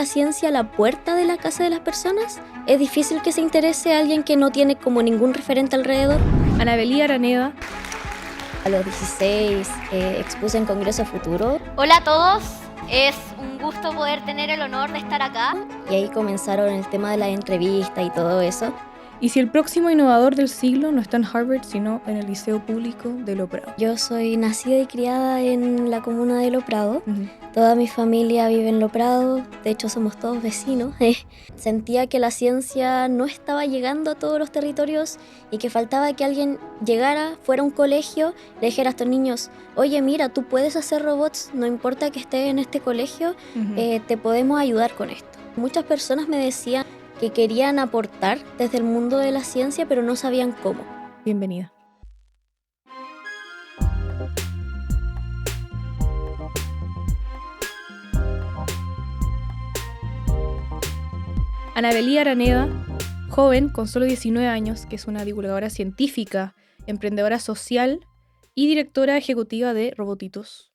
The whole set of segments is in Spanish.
la ciencia a la puerta de la casa de las personas, es difícil que se interese a alguien que no tiene como ningún referente alrededor. Anabelí Araneda. A los 16 expuse en Congreso Futuro. Hola a todos, es un gusto poder tener el honor de estar acá. Y ahí comenzaron el tema de la entrevista y todo eso. Y si el próximo innovador del siglo no está en Harvard, sino en el Liceo Público de Lo Prado. Yo soy nacida y criada en la comuna de Lo Prado. Toda mi familia vive en Lo Prado, de hecho somos todos vecinos. Sentía que la ciencia no estaba llegando a todos los territorios y que faltaba que alguien llegara, fuera a un colegio, le dijera a estos niños: oye, mira, tú puedes hacer robots, no importa que estés en este colegio, te podemos ayudar con esto. Muchas personas me decían que querían aportar desde el mundo de la ciencia, pero no sabían cómo. Bienvenida. Anabelí Araneda, joven con solo 19 años, que es una divulgadora científica, emprendedora social y directora ejecutiva de Robotitos,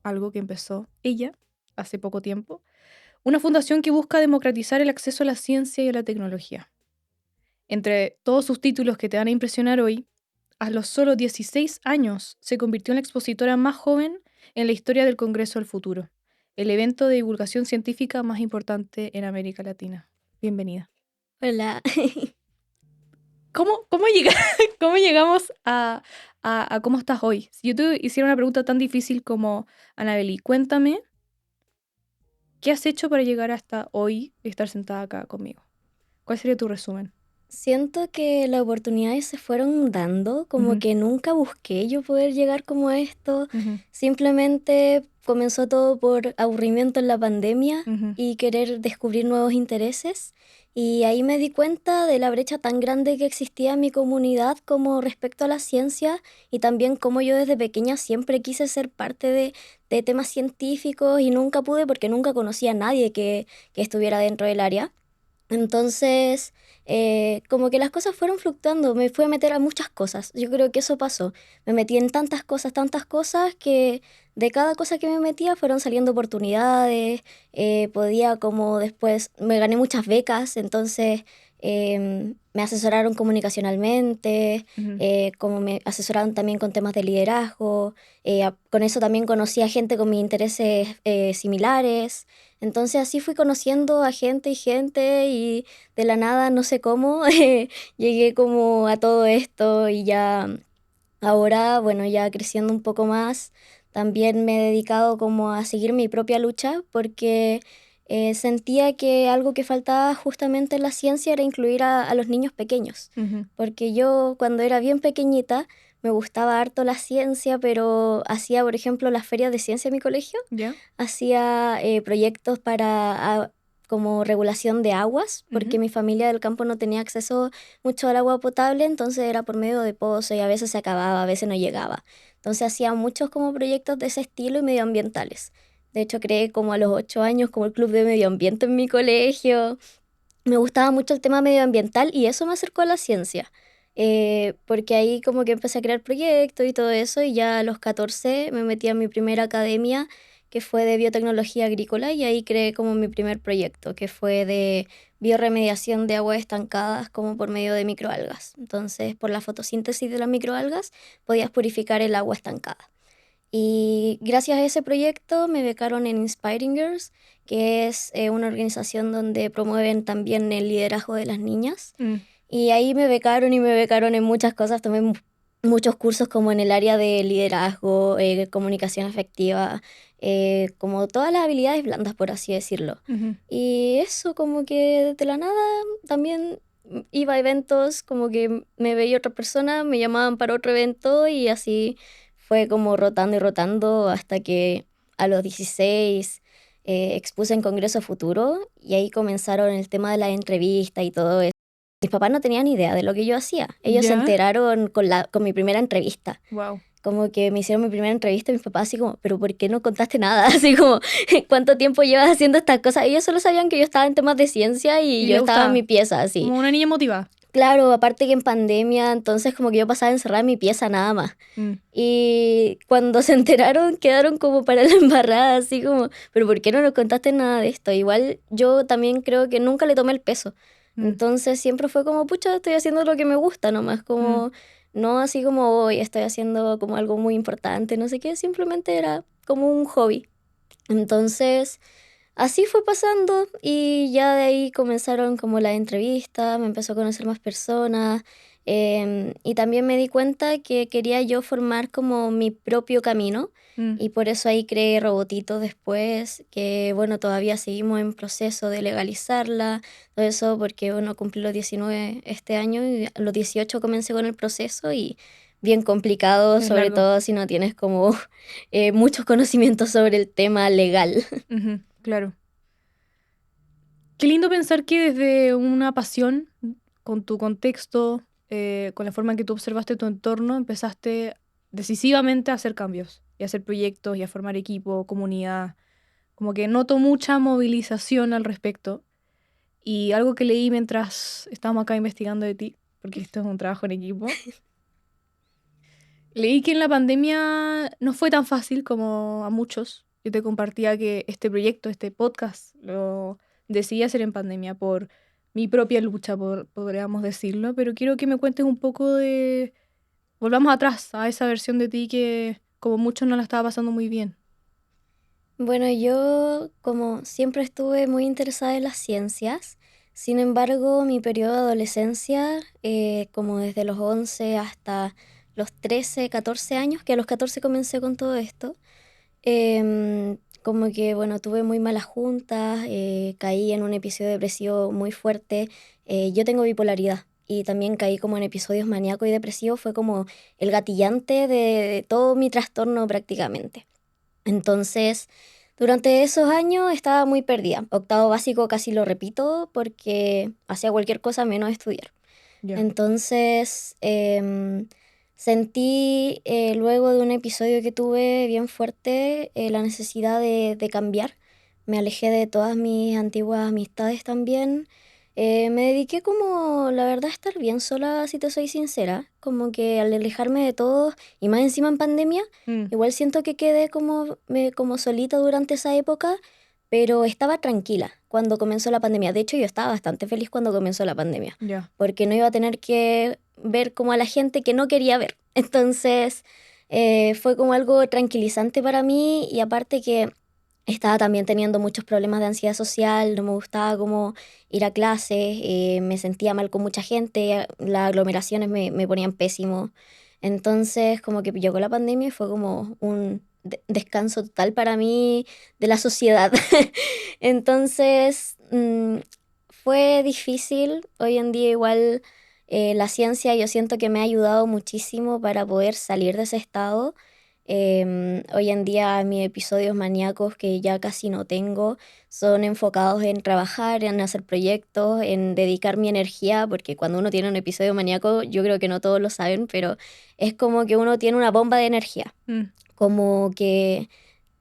algo que empezó ella hace poco tiempo, una fundación que busca democratizar el acceso a la ciencia y a la tecnología. Entre todos sus títulos que te van a impresionar hoy, a los solo 16 años se convirtió en la expositora más joven en la historia del Congreso del Futuro, el evento de divulgación científica más importante en América Latina. Bienvenida. Hola. ¿Cómo llegamos a cómo estás hoy? Si yo te hiciera una pregunta tan difícil como, Anabelí, cuéntame, ¿qué has hecho para llegar hasta hoy y estar sentada acá conmigo? ¿Cuál sería tu resumen? Siento que las oportunidades se fueron dando, como que nunca busqué yo poder llegar como a esto. Simplemente comenzó todo por aburrimiento en la pandemia y querer descubrir nuevos intereses. Y ahí me di cuenta de la brecha tan grande que existía en mi comunidad como respecto a la ciencia, y también como yo desde pequeña siempre quise ser parte de temas científicos y nunca pude porque nunca conocí a nadie que estuviera dentro del área. Entonces, como que las cosas fueron fluctuando, me fui a meter a muchas cosas. Yo creo que eso pasó. Me metí en tantas cosas que de cada cosa que me metía fueron saliendo oportunidades. Podía como después, me gané muchas becas, entonces me asesoraron comunicacionalmente, como me asesoraron también con temas de liderazgo. Con eso también conocí a gente con mis intereses similares. Entonces así fui conociendo a gente y de la nada, no sé cómo, llegué como a todo esto. Y ya ahora, bueno, ya creciendo un poco más, también me he dedicado como a seguir mi propia lucha porque sentía que algo que faltaba justamente en la ciencia era incluir a los niños pequeños. Porque yo cuando era bien pequeñita me gustaba harto la ciencia, pero hacía, por ejemplo, las ferias de ciencia en mi colegio. ¿Ya? Hacía proyectos para como regulación de aguas, porque mi familia del campo no tenía acceso mucho al agua potable, entonces era por medio de pozos y a veces se acababa, a veces no llegaba. Entonces hacía muchos como proyectos de ese estilo y medioambientales. De hecho, creé como a los 8 años como el club de medio ambiente en mi colegio. Me gustaba mucho el tema medioambiental y eso me acercó a la ciencia. Porque ahí como que empecé a crear proyectos y todo eso, y ya a los 14 me metí a mi primera academia, que fue de biotecnología agrícola, y ahí creé como mi primer proyecto, que fue de bioremediación de aguas estancadas como por medio de microalgas. Entonces, por la fotosíntesis de las microalgas podías purificar el agua estancada. Y gracias a ese proyecto me becaron en Inspiring Girls, que es una organización donde promueven también el liderazgo de las niñas. Y ahí me becaron en muchas cosas. Tomé muchos cursos como en el área de liderazgo, comunicación efectiva, como todas las habilidades blandas, por así decirlo. Y eso, como que de la nada también iba a eventos, como que me veía otra persona, me llamaban para otro evento y así fue como rotando y rotando hasta que a los 16 expuse en Congreso Futuro, y ahí comenzaron el tema de la entrevista y todo eso. Mis papás no tenían idea de lo que yo hacía. Ellos se ¿Ya? enteraron con mi primera entrevista. Wow. Como que me hicieron mi primera entrevista y mis papás así como: ¿pero por qué no contaste nada? Así como, ¿cuánto tiempo llevas haciendo estas cosas? Ellos solo sabían que yo estaba en temas de ciencia y Y yo le estaba en gustaba. mi pieza, así. Como una niña motivada. Claro, aparte que en pandemia, entonces como que yo pasaba encerrada en mi pieza nada más. Mm, Y cuando se enteraron, quedaron como para la embarrada, así como, pero ¿por qué no nos contaste nada de esto? Igual yo también creo que nunca le tomé el peso. mm, Entonces siempre fue como, pucha, estoy haciendo lo que me gusta nomás, mm, como, no así como hoy estoy haciendo como algo muy importante, no sé qué, simplemente era como un hobby. Entonces, así fue pasando y ya de ahí comenzaron como las entrevistas, me empezó a conocer más personas, y también me di cuenta que quería yo formar como mi propio camino mm. y por eso ahí creé Robotitos después, que bueno, todavía seguimos en proceso de legalizarla, todo eso porque bueno, cumplí los 19 este año y a los 18 comencé con el proceso y bien complicado, Es sobre largo. todo si no tienes como muchos conocimientos sobre el tema legal. Ujú, claro. Qué lindo pensar que desde una pasión, con tu contexto, con la forma en que tú observaste tu entorno, empezaste decisivamente a hacer cambios y a hacer proyectos y a formar equipo, comunidad. Como que noto mucha movilización al respecto. Y algo que leí mientras estábamos acá investigando de ti, porque esto es un trabajo en equipo, leí que en la pandemia no fue tan fácil como a muchos. Yo te compartía que este proyecto, este podcast, lo decidí hacer en pandemia por mi propia lucha, podríamos decirlo, pero quiero que me cuentes un poco de... Volvamos atrás a esa versión de ti que como muchos no la estaba pasando muy bien. Bueno, yo como siempre estuve muy interesada en las ciencias, sin embargo, mi periodo de adolescencia, como desde los 11 hasta los 13, 14 años, que a los 14 comencé con todo esto, como que, bueno, tuve muy malas juntas, caí en un episodio depresivo muy fuerte. Yo tengo bipolaridad y también caí como en episodios maníaco y depresivos, fue como el gatillante de todo mi trastorno prácticamente. Entonces, durante esos años estaba muy perdida. Octavo básico casi lo repito porque hacía cualquier cosa menos estudiar. Ya. Entonces, sentí luego de un episodio que tuve bien fuerte la necesidad de cambiar. Me alejé de todas mis antiguas amistades también. Me dediqué como, la verdad, a estar bien sola, si te soy sincera. Como que al alejarme de todos, y más encima en pandemia, Mm, igual siento que quedé como, como solita durante esa época, pero estaba tranquila cuando comenzó la pandemia. De hecho, yo estaba bastante feliz cuando comenzó la pandemia ya. porque no iba a tener que ver como a la gente que no quería ver. Entonces fue como algo tranquilizante para mí y aparte que estaba también teniendo muchos problemas de ansiedad social, no me gustaba como ir a clases, me sentía mal con mucha gente, las aglomeraciones me ponían pésimo. Entonces como que llegó la pandemia y fue como un descanso total para mí de la sociedad. Entonces, fue difícil. Hoy en día igual la ciencia yo siento que me ha ayudado muchísimo para poder salir de ese estado. Hoy en día mis episodios maníacos que ya casi no tengo son enfocados en trabajar, en hacer proyectos, en dedicar mi energía, porque cuando uno tiene un episodio maníaco, yo creo que no todos lo saben, pero es como que uno tiene una bomba de energía, Mm, como que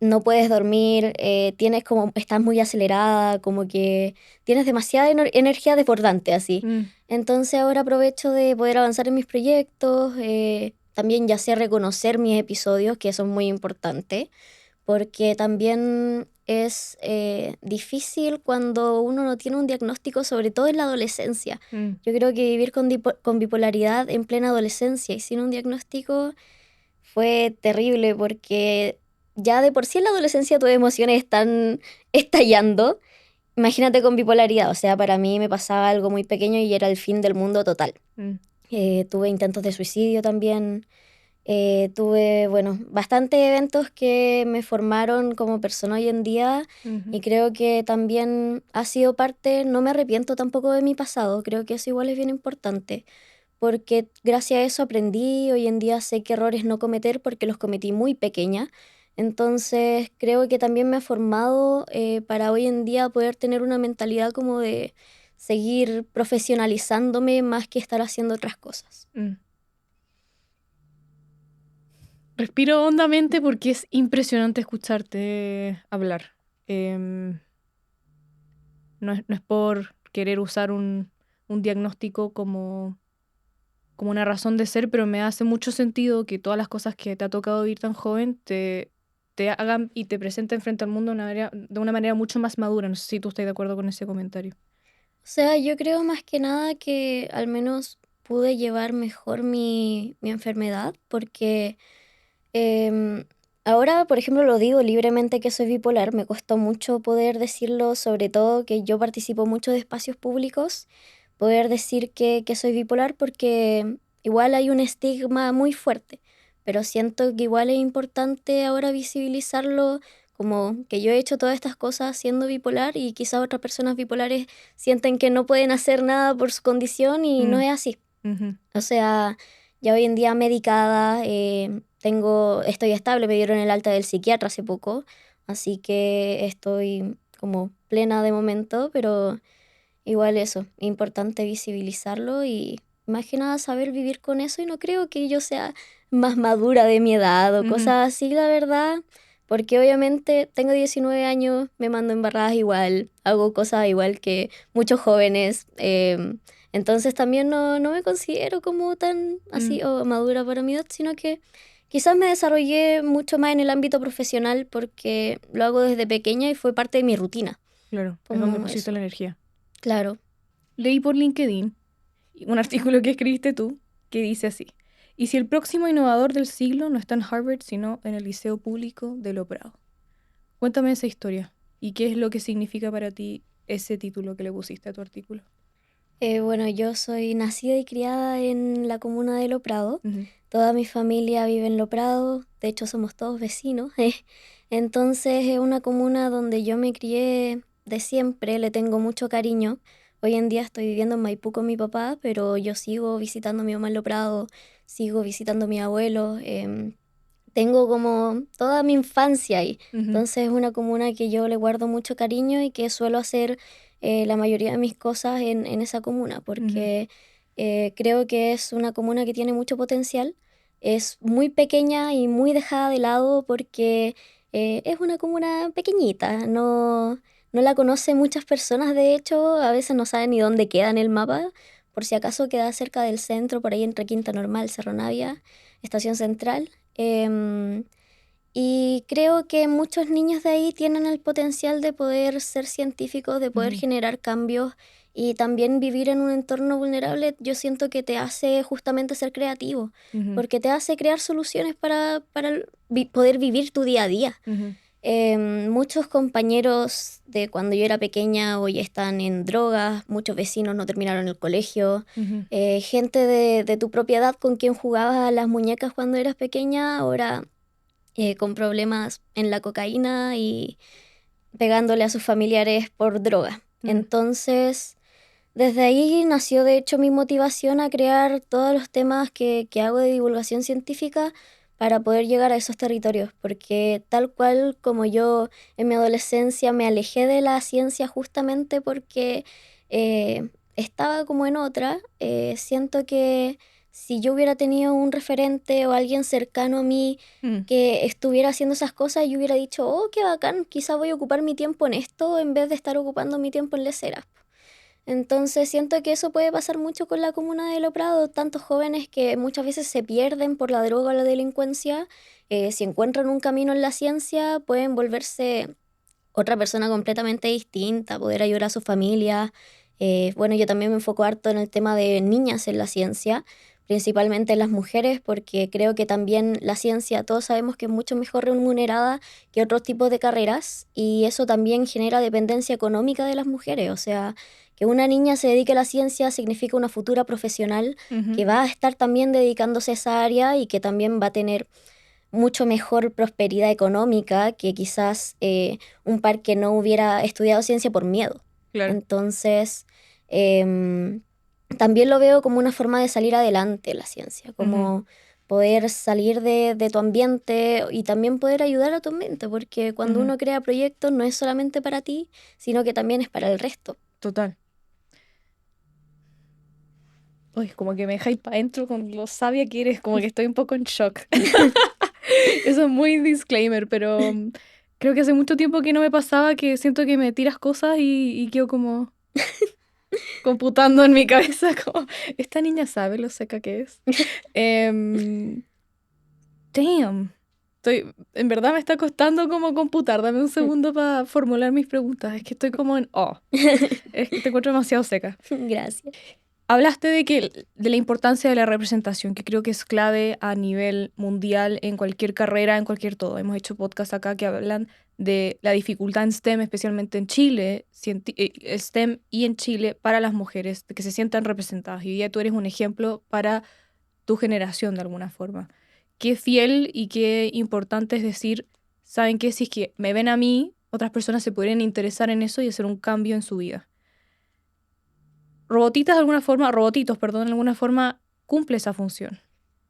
no puedes dormir, tienes como, estás muy acelerada, como que tienes demasiada energía desbordante así. mm, Entonces ahora aprovecho de poder avanzar en mis proyectos, también ya sé reconocer mis episodios, que eso es muy importante, porque también es difícil cuando uno no tiene un diagnóstico, sobre todo en la adolescencia. mm. Yo creo que vivir con bipolaridad en plena adolescencia y sin un diagnóstico fue terrible porque ya de por sí en la adolescencia tus emociones están estallando. Imagínate con bipolaridad, o sea, para mí me pasaba algo muy pequeño y era el fin del mundo total. Mm, Tuve intentos de suicidio también, tuve, bueno, bastantes eventos que me formaron como persona hoy en día ujú. y creo que también ha sido parte, no me arrepiento tampoco de mi pasado, creo que eso igual es bien importante porque gracias a eso aprendí, hoy en día sé qué errores no cometer porque los cometí muy pequeña. Entonces creo que también me ha formado para hoy en día poder tener una mentalidad como de seguir profesionalizándome más que estar haciendo otras cosas. Mm. Respiro hondamente porque es impresionante escucharte hablar. No es por querer usar un diagnóstico como una razón de ser, pero me hace mucho sentido que todas las cosas que te ha tocado vivir tan joven te hagan y te presenten frente al mundo de una manera mucho más madura. No sé si tú estás de acuerdo con ese comentario. O sea, yo creo más que nada que al menos pude llevar mejor mi enfermedad porque em, ahora, por ejemplo, lo digo libremente que soy bipolar. Me costó mucho poder decirlo, sobre todo que yo participo mucho de espacios públicos, poder decir que soy bipolar porque igual hay un estigma muy fuerte, pero siento que igual es importante ahora visibilizarlo como que yo he hecho todas estas cosas siendo bipolar y quizás otras personas bipolares sienten que no pueden hacer nada por su condición y no Mm, es así. ujú, O sea, ya hoy en día medicada, estoy estable, me dieron el alta del psiquiatra hace poco, así que estoy como plena de momento, pero igual eso, importante visibilizarlo y más que nada saber vivir con eso y no creo que yo sea más madura de mi edad o ujú. cosas así, la verdad, porque obviamente tengo 19 años, me mando embarradas igual, hago cosas igual que muchos jóvenes, entonces también no me considero como tan Mm, así o madura para mi edad, sino que quizás me desarrollé mucho más en el ámbito profesional porque lo hago desde pequeña y fue parte de mi rutina, claro, es donde como pusiste eso, la energía. claro. Leí por LinkedIn un artículo que escribiste tú que dice así: ¿y si el próximo innovador del siglo no está en Harvard, sino en el Liceo Público de Lo Prado? Cuéntame esa historia y qué es lo que significa para ti ese título que le pusiste a tu artículo. Bueno, yo soy nacida y criada en la comuna de Lo Prado. Ujú, Toda mi familia vive en Lo Prado, de hecho somos todos vecinos. Entonces es una comuna donde yo me crié de siempre, le tengo mucho cariño. Hoy en día estoy viviendo en Maipú con mi papá, pero yo sigo visitando a mi mamá en Lo Prado, sigo visitando a mi abuelo. Tengo como toda mi infancia ahí. ujú, Entonces es una comuna que yo le guardo mucho cariño y que suelo hacer la mayoría de mis cosas en esa comuna, ujú, porque creo que es una comuna que tiene mucho potencial. Es muy pequeña y muy dejada de lado porque es una comuna pequeñita. No la conocen muchas personas, de hecho, a veces no saben ni dónde queda en el mapa. Por si acaso queda cerca del centro, por ahí entre Quinta Normal, Cerro Navia, Estación Central. Em, y creo que muchos niños de ahí tienen el potencial de poder ser científicos, de poder ujú, generar cambios y también vivir en un entorno vulnerable. Yo siento que te hace justamente ser creativo, ujú, porque te hace crear soluciones para poder vivir tu día a día. ujú, Muchos compañeros de cuando yo era pequeña hoy están en drogas, muchos vecinos no terminaron el colegio, ujú, gente de tu propiedad con quien jugabas a las muñecas cuando eras pequeña, ahora con problemas en la cocaína y pegándole a sus familiares por droga. mm, Entonces, desde ahí nació de hecho mi motivación a crear todos los temas que hago de divulgación científica para poder llegar a esos territorios, porque tal cual como yo en mi adolescencia me alejé de la ciencia justamente porque estaba como en otra, siento que si yo hubiera tenido un referente o alguien cercano a mí mm, que estuviera haciendo esas cosas, yo hubiera dicho, oh, qué bacán, quizá voy a ocupar mi tiempo en esto en vez de estar ocupando mi tiempo en leceras. Entonces siento que eso puede pasar mucho con la comuna de Lo Prado, tantos jóvenes que muchas veces se pierden por la droga o la delincuencia, si encuentran un camino en la ciencia pueden volverse otra persona completamente distinta, poder ayudar a su familia. Bueno, yo también me enfoco harto en el tema de niñas en la ciencia, principalmente en las mujeres, porque creo que también la ciencia, todos sabemos que es mucho mejor remunerada que otros tipos de carreras y eso también genera dependencia económica de las mujeres. O sea, que una niña se dedique a la ciencia significa una futura profesional ujú, que va a estar también dedicándose a esa área y que también va a tener mucho mejor prosperidad económica que quizás un par que no hubiera estudiado ciencia por miedo. claro. Entonces, em, también lo veo como una forma de salir adelante la ciencia, Ujú, como poder salir de tu ambiente y también poder ayudar a tu ambiente, porque cuando ujú, uno crea proyectos no es solamente para ti, sino que también es para el resto. total. Uy, como que me dejáis para adentro con lo sabia que eres, como que estoy un poco en shock. Eso es muy disclaimer, pero creo que hace mucho tiempo que no me pasaba que siento que me tiras cosas y quedo como computando en mi cabeza como, esta niña sabe lo seca que es. Damn. En verdad me está costando como computar. Dame un segundo para formular mis preguntas. Es que estoy como en Es que te encuentro demasiado seca. Gracias. Hablaste de la importancia de la representación, que creo que es clave a nivel mundial en cualquier carrera, en cualquier todo. Hemos hecho podcasts acá que hablan de la dificultad en STEM, especialmente en Chile, STEM y en Chile para las mujeres, de que se sientan representadas. Y hoy día tú eres un ejemplo para tu generación de alguna forma. Qué fiel y qué importante es decir, ¿saben qué? Si es que me ven a mí, otras personas se podrían interesar en eso y hacer un cambio en su vida. Robotitos, perdón, de alguna forma cumple esa función.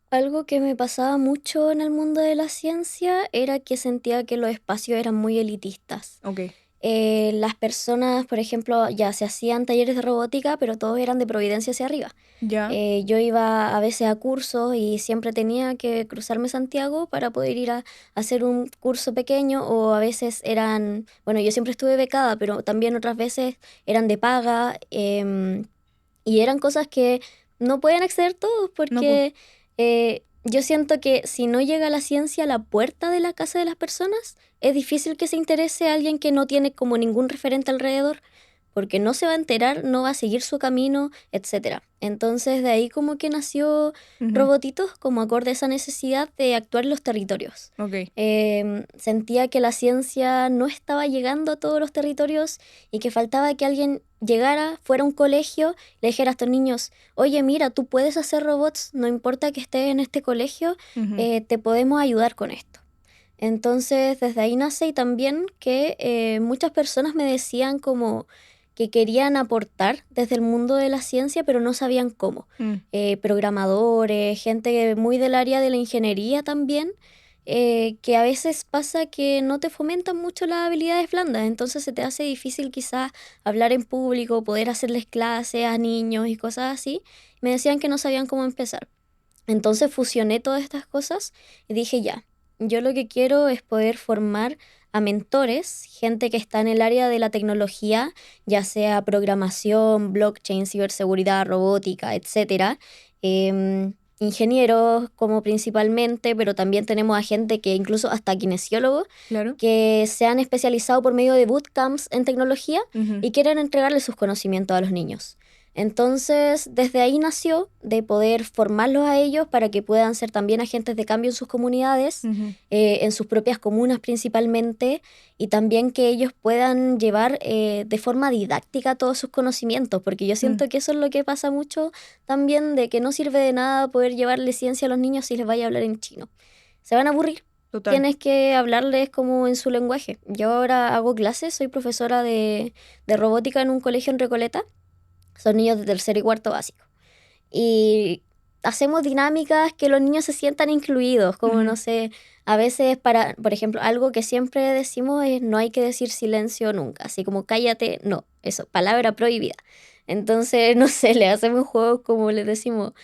Algo que me pasaba mucho en el mundo de la ciencia era que sentía que los espacios eran muy elitistas. Ok. Las personas, por ejemplo, ya se hacían talleres de robótica, pero todos eran de Providencia hacia arriba. Ya. Yo iba a veces a cursos y siempre tenía que cruzarme Santiago para poder ir a hacer un curso pequeño, o a veces eran, bueno, yo siempre estuve becada, pero también otras veces eran de paga, y eran cosas que no pueden acceder todos No, po. porque yo siento que si no llega la ciencia a la puerta de la casa de las personas, es difícil que se interese a alguien que no tiene como ningún referente alrededor, porque no se va a enterar, no va a seguir su camino, etcétera. Entonces de ahí como que nació Ujú. Robotitos, como acorde a esa necesidad de actuar en los territorios. Ok. Sentía que la ciencia no estaba llegando a todos los territorios y que faltaba que alguien llegara, fuera a un colegio, le dijera a estos niños, oye, mira, tú puedes hacer robots, no importa que estés en este colegio, Ujú. te podemos ayudar con esto. Entonces, desde ahí nace, y también que muchas personas me decían como que querían aportar desde el mundo de la ciencia, pero no sabían cómo. Programadores, gente muy del área de la ingeniería también, que a veces pasa que no te fomentan mucho las habilidades blandas, entonces se te hace difícil quizás hablar en público, poder hacerles clases a niños y cosas así. Me decían que no sabían cómo empezar. Entonces fusioné todas estas cosas y dije ya, yo lo que quiero es poder formar a mentores, gente que está en el área de la tecnología, ya sea programación, blockchain, ciberseguridad, robótica, etcétera. Ingenieros como principalmente, pero también tenemos a gente que incluso hasta kinesiólogos, Claro. que se han especializado por medio de bootcamps en tecnología Ujú. y quieren entregarle sus conocimientos a los niños. Entonces, desde ahí nació de poder formarlos a ellos para que puedan ser también agentes de cambio en sus comunidades, Ujú. en sus propias comunas principalmente, y también que ellos puedan llevar de forma didáctica todos sus conocimientos, porque yo siento que eso es lo que pasa mucho también, de que no sirve de nada poder llevarle ciencia a los niños si les vaya a hablar en chino. Se van a aburrir. Total. Tienes que hablarles como en su lenguaje. Yo ahora hago clases, soy profesora de robótica en un colegio en Recoleta. Son niños de tercero y cuarto básico. Y hacemos dinámicas que los niños se sientan incluidos, como Ujú. no sé, a veces para, por ejemplo, algo que siempre decimos es no hay que decir silencio nunca, así como cállate, no, eso, palabra prohibida. Entonces, no sé, le hacemos juegos como les decimos,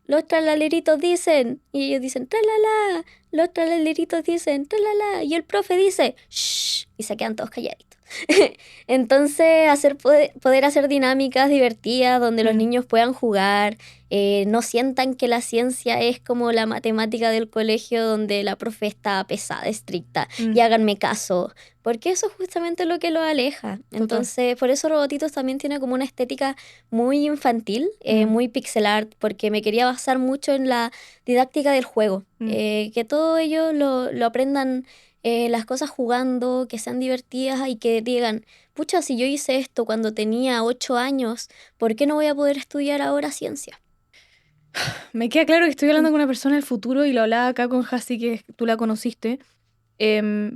los tralaleritos dicen, y ellos dicen tralala, los tralaleritos dicen tralala, y el profe dice shh, y se quedan todos calladitos. Entonces, poder hacer dinámicas divertidas donde los niños puedan jugar, no sientan que la ciencia es como la matemática del colegio donde la profe está pesada, estricta, y háganme caso, porque eso es justamente lo que los aleja. Entonces, por eso Robotitos también tiene como una estética muy infantil, muy pixel art, porque me quería basar mucho en la didáctica del juego, que todos ellos lo aprendan, las cosas jugando, que sean divertidas y que digan, pucha, si yo hice esto cuando tenía 8 años, ¿por qué no voy a poder estudiar ahora ciencia? Me queda claro que estoy hablando con una persona del futuro y lo hablaba acá con Hasi, que tú la conociste,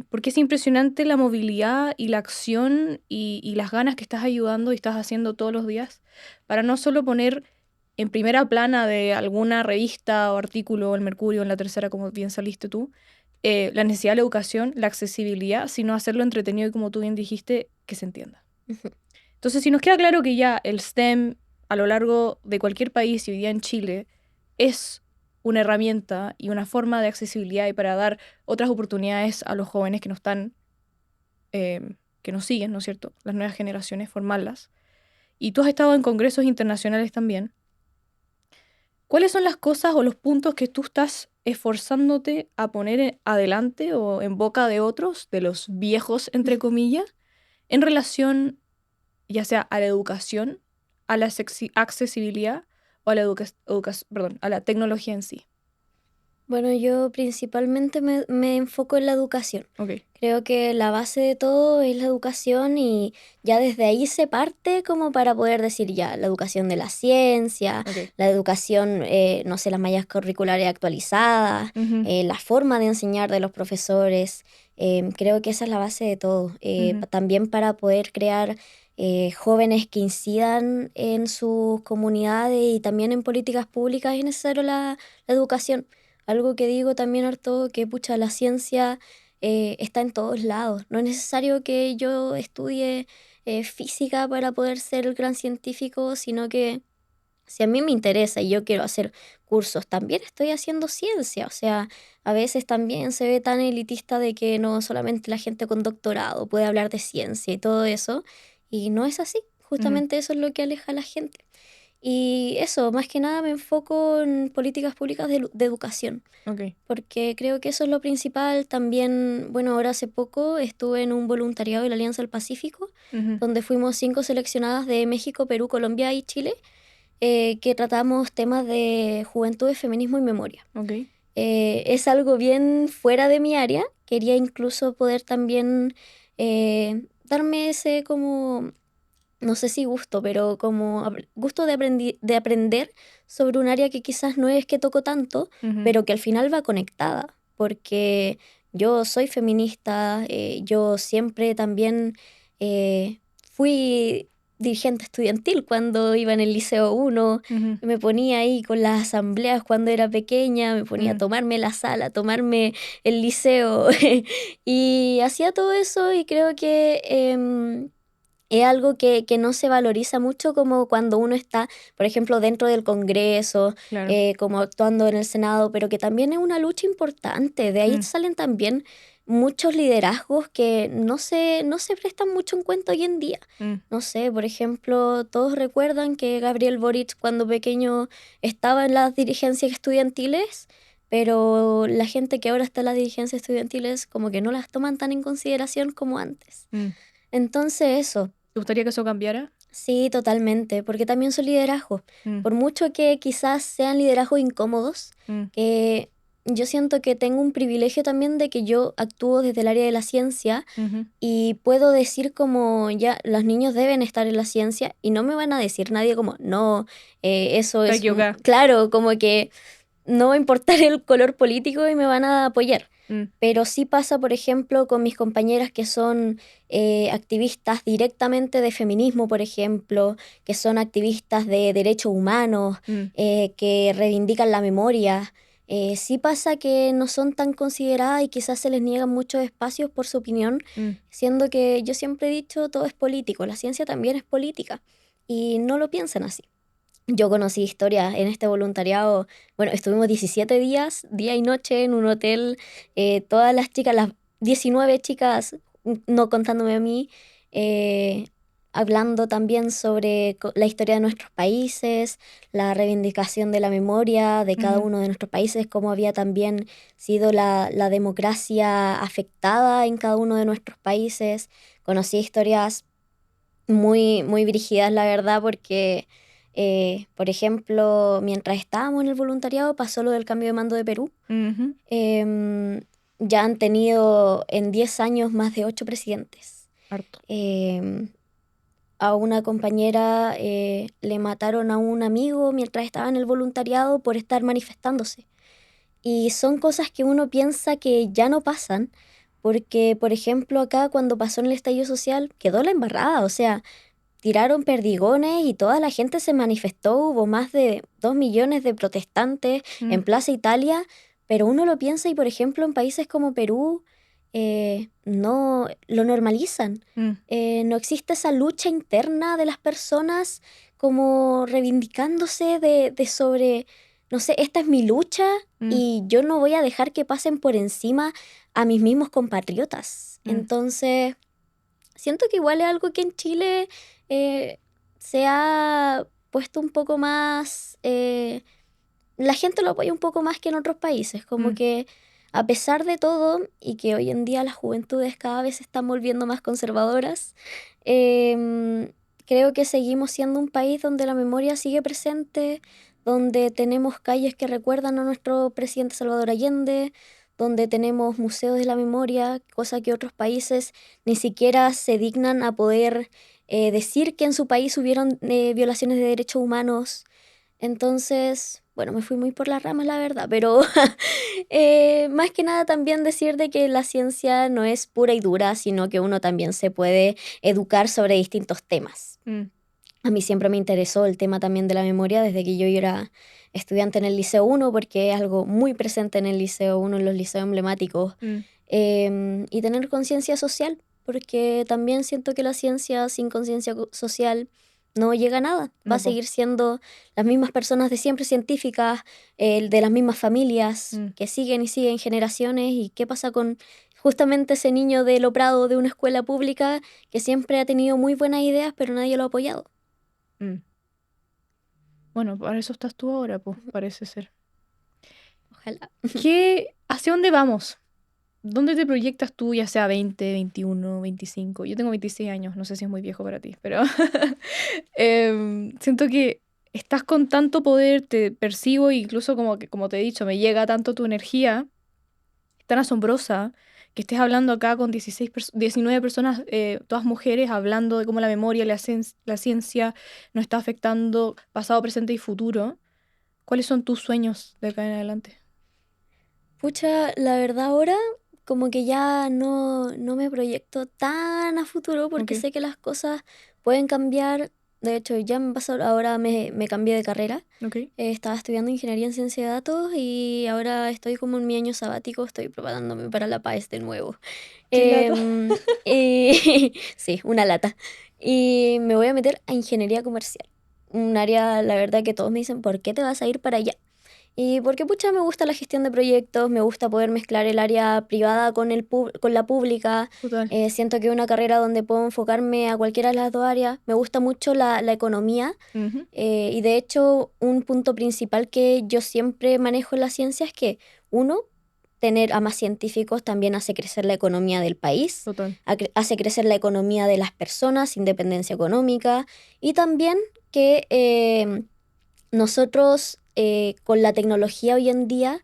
porque es impresionante la movilidad y la acción y las ganas que estás ayudando y estás haciendo todos los días para no solo poner en primera plana de alguna revista o artículo, el Mercurio, en la Tercera, como bien saliste tú, la necesidad de la educación, la accesibilidad, sino hacerlo entretenido y, como tú bien dijiste, que se entienda. Ujú. Entonces, si nos queda claro que ya el STEM a lo largo de cualquier país y hoy día en Chile es una herramienta y una forma de accesibilidad y para dar otras oportunidades a los jóvenes que nos están, que nos siguen, ¿no es cierto? Las nuevas generaciones, formarlas. y tú has estado en congresos internacionales también. ¿Cuáles son las cosas o los puntos que tú estás esforzándote a poner adelante o en boca de otros, de los viejos, entre comillas, en relación ya sea a la educación, a la accesibilidad o a la a la tecnología en sí? Bueno, yo principalmente me enfoco en la educación. Ok. Creo que la base de todo es la educación y ya desde ahí se parte como para poder decir ya la educación de la ciencia, Ok. la educación, no sé, las mallas curriculares actualizadas, Ujú, la forma de enseñar de los profesores. Creo que esa es la base de todo. ujú, También para poder crear jóvenes que incidan en sus comunidades y también en políticas públicas es necesario la educación. Algo que digo también harto, que pucha, la ciencia está en todos lados. No es necesario que yo estudie física para poder ser el gran científico, sino que si a mí me interesa y yo quiero hacer cursos, también estoy haciendo ciencia. O sea, a veces también se ve tan elitista de que no solamente la gente con doctorado puede hablar de ciencia y todo eso, y no es así. ujú. Justamente eso es lo que aleja a la gente. Y eso, más que nada me enfoco en políticas públicas de educación, Ok. porque creo que eso es lo principal. También, bueno, ahora hace poco estuve en un voluntariado de la Alianza del Pacífico, Ujú, donde fuimos 5 seleccionadas de México, Perú, Colombia y Chile, que tratamos temas de juventud, feminismo y memoria. ok. Es algo bien fuera de mi área. Quería incluso poder también darme ese como no sé si gusto, pero como gusto de aprender sobre un área que quizás no es que toco tanto, Ujú, pero que al final va conectada, porque yo soy feminista, yo siempre también fui dirigente estudiantil cuando iba en el Liceo 1, ujú, me ponía ahí con las asambleas cuando era pequeña, me ponía a mm, tomarme la sala, a tomarme el liceo y hacía todo eso y creo que es algo que no se valoriza mucho como cuando uno está, por ejemplo, dentro del Congreso, claro. como actuando en el Senado, pero que también es una lucha importante. De ahí Mm, salen también muchos liderazgos que no se prestan mucho en cuenta hoy en día. mm, No sé, por ejemplo, todos recuerdan que Gabriel Boric cuando pequeño estaba en las dirigencias estudiantiles, pero la gente que ahora está en las dirigencias estudiantiles como que no las toman tan en consideración como antes. mm. Entonces eso, ¿Te gustaría que eso cambiara? sí, totalmente, porque también son liderazgos. Mm, Por mucho que quizás sean liderazgos incómodos, mm, que yo siento que tengo un privilegio también de que yo actúo desde el área de la ciencia ujú. y puedo decir como ya los niños deben estar en la ciencia y no me van a decir nadie como no, eso Está es equivocada. claro, como que no va a importar el color político y me van a apoyar. Mm, Pero sí pasa, por ejemplo, con mis compañeras que son activistas directamente de feminismo, por ejemplo, que son activistas de derechos humanos, mm, que reivindican la memoria. Sí pasa que no son tan consideradas y quizás se les niegan muchos espacios por su opinión, mm. siendo que yo siempre he dicho todo es político, la ciencia también es política y no lo piensan así. Yo conocí historias en este voluntariado. Bueno, estuvimos 17 días, día y noche, en un hotel. Todas las chicas, las 19 chicas, no contándome a mí, eh, hablando también sobre la historia de nuestros países, la reivindicación de la memoria de cada Ujú, uno de nuestros países, cómo había también sido la democracia afectada en cada uno de nuestros países. Conocí historias muy, muy brígidas, la verdad, porque, por ejemplo, mientras estábamos en el voluntariado pasó lo del cambio de mando de Perú. ujú. Em, ya han tenido en 10 años más de 8 presidentes. Harto. Em, a una compañera le mataron a un amigo mientras estaba en el voluntariado por estar manifestándose. Y son cosas que uno piensa que ya no pasan, porque, por ejemplo, acá cuando pasó en el estallido social quedó la embarrada, o sea, tiraron perdigones y toda la gente se manifestó, hubo más de 2 millones de protestantes Mm, en Plaza Italia, pero uno lo piensa y, por ejemplo, en países como Perú no lo normalizan. mm, No existe esa lucha interna de las personas como reivindicándose de sobre, no sé, esta es mi lucha mm, y yo no voy a dejar que pasen por encima a mis mismos compatriotas. mm, Entonces siento que igual es algo que en Chile eh, se ha puesto un poco más, la gente lo apoya un poco más que en otros países, como que a pesar de todo y que hoy en día las juventudes cada vez se están volviendo más conservadoras, creo que seguimos siendo un país donde la memoria sigue presente, donde tenemos calles que recuerdan a nuestro presidente Salvador Allende, donde tenemos museos de la memoria, cosa que otros países ni siquiera se dignan a poder decir que en su país hubieron violaciones de derechos humanos. Entonces, bueno, me fui muy por las ramas, la verdad, pero más que nada también decir de que la ciencia no es pura y dura, sino que uno también se puede educar sobre distintos temas. A mí siempre me interesó el tema también de la memoria desde que yo era estudiante en el Liceo 1, porque es algo muy presente en el Liceo 1, en los liceos emblemáticos, y tener conciencia social, porque también siento que la ciencia sin conciencia social no llega a nada. Va a seguir siendo las mismas personas de siempre científicas, de las mismas familias, que siguen y siguen generaciones. ¿Y qué pasa con justamente ese niño de Lo Prado de una escuela pública que siempre ha tenido muy buenas ideas, pero nadie lo ha apoyado? Bueno, para eso estás tú ahora, pues, parece ser. Ojalá. ¿Hacia dónde vamos? ¿Dónde te proyectas tú, ya sea 20, 21, 25? Yo tengo 26 años, no sé si es muy viejo para ti, pero siento que estás con tanto poder, te percibo, incluso como te he dicho, me llega tanto tu energía, tan asombrosa, que estés hablando acá con 19 personas, todas mujeres, hablando de cómo la memoria, la ciencia nos está afectando pasado, presente y futuro. ¿Cuáles son tus sueños de acá en adelante? Pucha, la verdad ahora como que ya no me proyecto tan a futuro porque Ok, sé que las cosas pueden cambiar. De hecho, ya me pasó, ahora me cambié de carrera. ok. Estaba estudiando ingeniería en ciencia de datos y ahora estoy como en mi año sabático, estoy preparándome para la PAES de nuevo. Qué lata. Sí, una lata. Y me voy a meter a ingeniería comercial. Un área, la verdad, que todos me dicen, ¿por qué te vas a ir para allá? Y porque, pucha, me gusta la gestión de proyectos, me gusta poder mezclar el área privada con la pública. Total. Siento que es una carrera donde puedo enfocarme a cualquiera de las dos áreas. Me gusta mucho la economía. Ujú, Y de hecho, un punto principal que yo siempre manejo en la ciencia es que, uno, tener a más científicos también hace crecer la economía del país, total. hace crecer la economía de las personas, independencia económica, y también que nosotros con la tecnología hoy en día,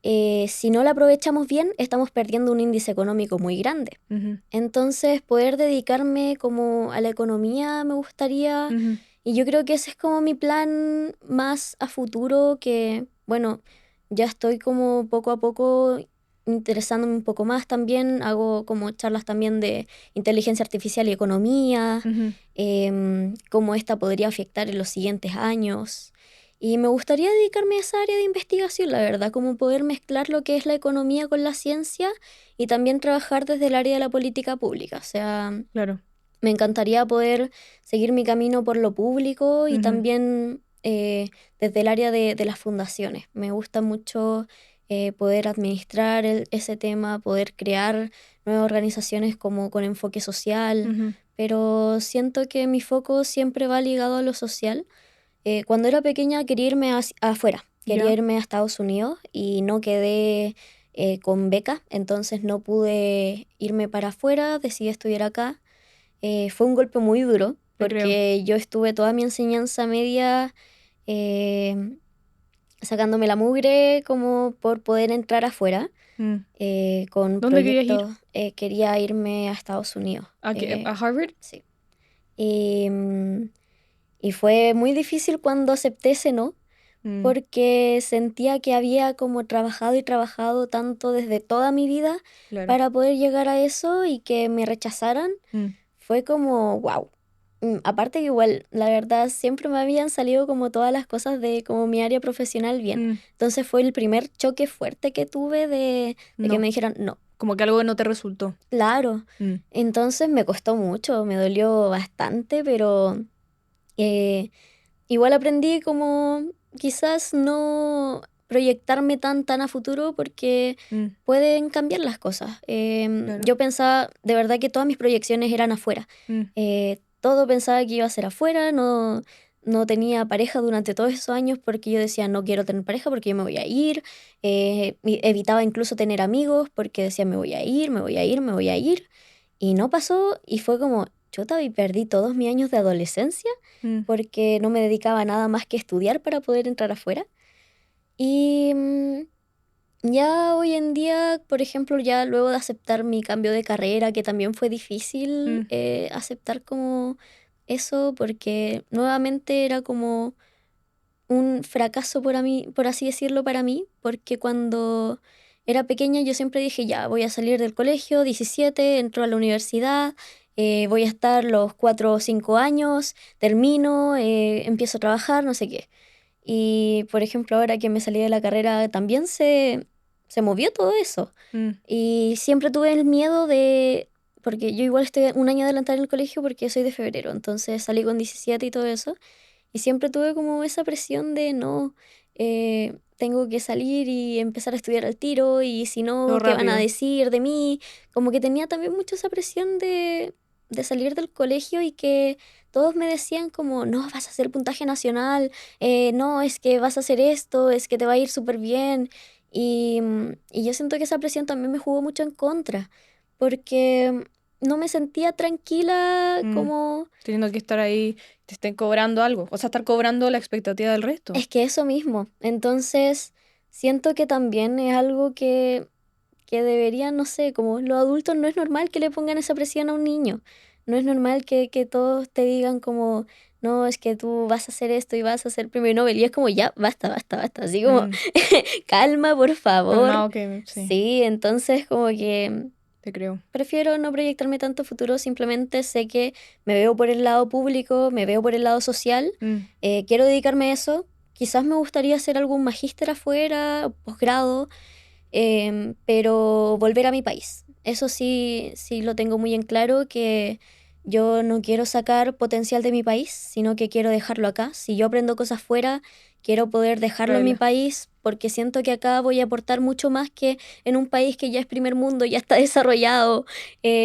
si no la aprovechamos bien, estamos perdiendo un índice económico muy grande. Ujú, Entonces, poder dedicarme como a la economía me gustaría, ujú. y yo creo que ese es como mi plan más a futuro, que bueno, ya estoy como poco a poco interesándome un poco más también, hago como charlas también de inteligencia artificial y economía, Ujú. cómo esta podría afectar en los siguientes años. Y me gustaría dedicarme a esa área de investigación, la verdad, como poder mezclar lo que es la economía con la ciencia y también trabajar desde el área de la política pública. O sea, Claro. me encantaría poder seguir mi camino por lo público y Ujú, también desde el área de las fundaciones. Me gusta mucho poder administrar ese tema, poder crear nuevas organizaciones como con enfoque social, ujú. pero siento que mi foco siempre va ligado a lo social. Cuando era pequeña quería irme afuera, quería Ya. irme a Estados Unidos y no quedé con beca, entonces no pude irme para afuera, decidí estudiar acá. Fue un golpe muy duro Te creo. porque yo estuve toda mi enseñanza media eh, sacándome la mugre como por poder entrar afuera Mm. con ¿Dónde querías ir? proyectos. Quería irme a Estados Unidos. ¿A Harvard? Sí. Y, y fue muy difícil cuando acepté ese no, Mm, porque sentía que había como trabajado y trabajado tanto desde toda mi vida claro. para poder llegar a eso y que me rechazaran. Mm, Fue como, wow. Aparte que igual, la verdad, siempre me habían salido como todas las cosas de como mi área profesional bien. mm. Entonces fue el primer choque fuerte que tuve de que No. me dijeran, no, Como que algo no te resultó. claro. Mm, Entonces me costó mucho, me dolió bastante, pero eh, igual aprendí como quizás no proyectarme tan a futuro porque mm, pueden cambiar las cosas. claro. Yo pensaba de verdad que todas mis proyecciones eran afuera. Mm, todo pensaba que iba a ser afuera, no tenía pareja durante todos esos años porque yo decía no quiero tener pareja porque yo me voy a ir, evitaba incluso tener amigos porque decía me voy a ir, me voy a ir, me voy a ir, y no pasó y fue como, chuta, y perdí todos mis años de adolescencia Mm, porque no me dedicaba a nada más que estudiar para poder entrar afuera. Y ya hoy en día, por ejemplo, ya luego de aceptar mi cambio de carrera, que también fue difícil mm, aceptar como eso, porque nuevamente era como un fracaso por así decirlo para mí, porque cuando era pequeña yo siempre dije, ya, voy a salir del colegio, 17 entro a la universidad, voy a estar los 4 o 5 años, termino, empiezo a trabajar, no sé qué. Y por ejemplo, ahora que me salí de la carrera también se movió todo eso. mm, Y siempre tuve el miedo de, porque yo igual estoy un año adelantada en el colegio porque soy de febrero, entonces salí con 17 y todo eso. Y siempre tuve como esa presión de no, tengo que salir y empezar a estudiar al tiro y si todo no, ¿qué van a rápido. decir de mí? Como que tenía también mucho esa presión de salir del colegio y que todos me decían como, no, vas a hacer puntaje nacional, no, es que vas a hacer esto, es que te va a ir súper bien. Y yo siento que esa presión también me jugó mucho en contra, porque no me sentía tranquila Mm, como... teniendo que estar ahí, te estén cobrando algo. O sea, estar cobrando la expectativa del resto. Es que eso mismo. Entonces, siento que también es algo que deberían, no sé, como los adultos no es normal que le pongan esa presión a un niño. No es normal que todos te digan como, no, es que tú vas a hacer esto y vas a ser premio Nobel. Y es como, ya, basta, basta, basta. Así como, Mm, calma, por favor. calmado que sí, Sí, entonces como que te creo. prefiero no proyectarme tanto a futuro, simplemente sé que me veo por el lado público, me veo por el lado social, Mm, quiero dedicarme a eso. Quizás me gustaría hacer algún magíster afuera, posgrado, pero volver a mi país. Eso sí, sí lo tengo muy en claro, que yo no quiero sacar potencial de mi país, sino que quiero dejarlo acá. Si yo aprendo cosas fuera, quiero poder dejarlo en mi traerla. país, porque siento que acá voy a aportar mucho más que en un país que ya es primer mundo, ya está desarrollado,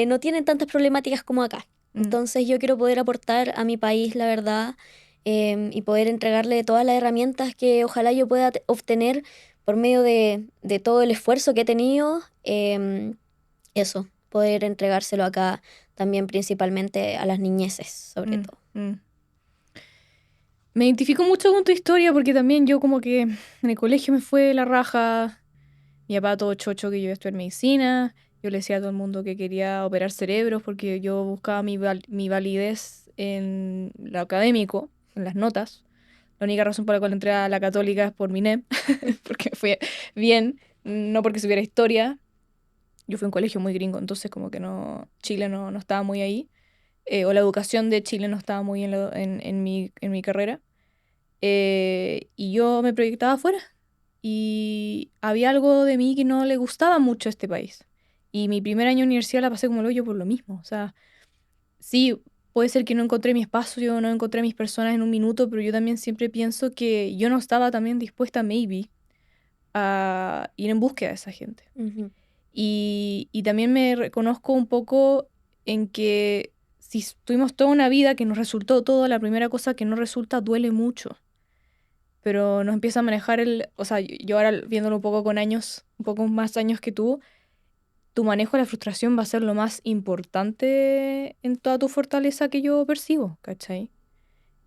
no tienen tantas problemáticas como acá. Mm, Entonces yo quiero poder aportar a mi país, la verdad, y poder entregarle todas las herramientas que ojalá yo pueda obtener por medio de todo el esfuerzo que he tenido, eso, poder entregárselo acá también principalmente a las niñeces, sobre mm, todo. mm. Me identifico mucho con tu historia porque también yo como que en el colegio me fue la raja. Mi papá todo chocho que yo iba a estudiar medicina. Yo le decía a todo el mundo que quería operar cerebros porque yo buscaba mi validez en lo académico, en las notas. La única razón por la cual entré a la católica es por mi NEP, porque fue bien, no porque supiera historia. Yo fui a un colegio muy gringo, entonces como que no, Chile no estaba muy ahí. O la educación de Chile no estaba muy en mi carrera. Y yo me proyectaba afuera. Y había algo de mí que no le gustaba mucho a este país. Y mi primer año de universidad la pasé como el hoyo por lo mismo. O sea, sí, puede ser que no encontré mi espacio, no encontré mis personas en un minuto, pero yo también siempre pienso que yo no estaba también dispuesta, maybe, a ir en búsqueda de esa gente. Ujú. Y también me reconozco un poco en que si tuvimos toda una vida que nos resultó todo, la primera cosa que no resulta duele mucho. Pero nos empieza a manejar o sea, yo ahora viéndolo un poco con años, un poco más años que tú, tu manejo de la frustración va a ser lo más importante en toda tu fortaleza que yo percibo, ¿cachai?